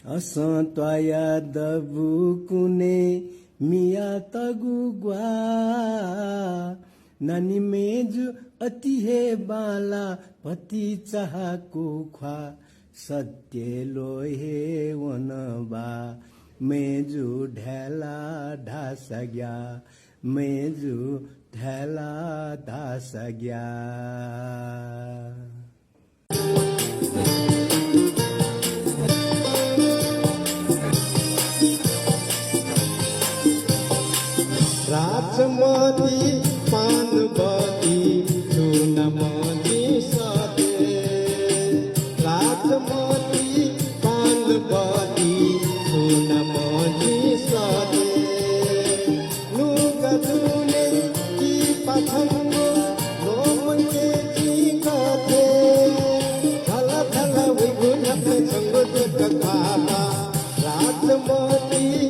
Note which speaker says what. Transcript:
Speaker 1: Asan toya dabu kune miya tagu gua nani meju अति हे बाला पति चाहको ख्वा सत्य लोहे वनबा मेजु ढेला ढास गया मेजु ढेला ढास गया
Speaker 2: राजमती पानवती चूनमती सदे राजमती पानवती चूनमती सदे नुगदुने की पथंगो लोमंगे की कथे थला थला विगुन संगो दुख खाबा राजमती